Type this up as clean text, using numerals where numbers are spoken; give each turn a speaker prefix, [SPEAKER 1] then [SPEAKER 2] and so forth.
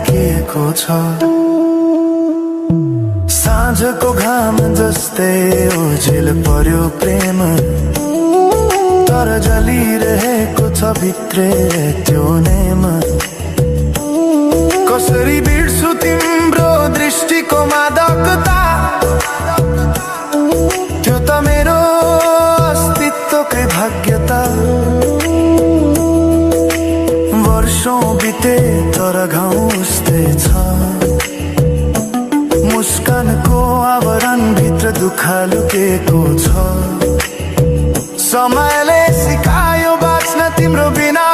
[SPEAKER 1] राखिएको छ। साँझको घाम जस्तै ओझेल पर्यो प्रेम, तर जलिरहेको छ भित्रै त्यो नेम। कसरी बिर्सु तिम्रो दृष्टिको मादकता, त्यो त मेरो अस्तित्वकै भाग्यता। वर्षौं बिते तर घाउ उस्तै छ, मुस्कानको आवरण भित्र दुःख लुकेको छ। समयले सिकायो बाँच्न तिम्रो बिना,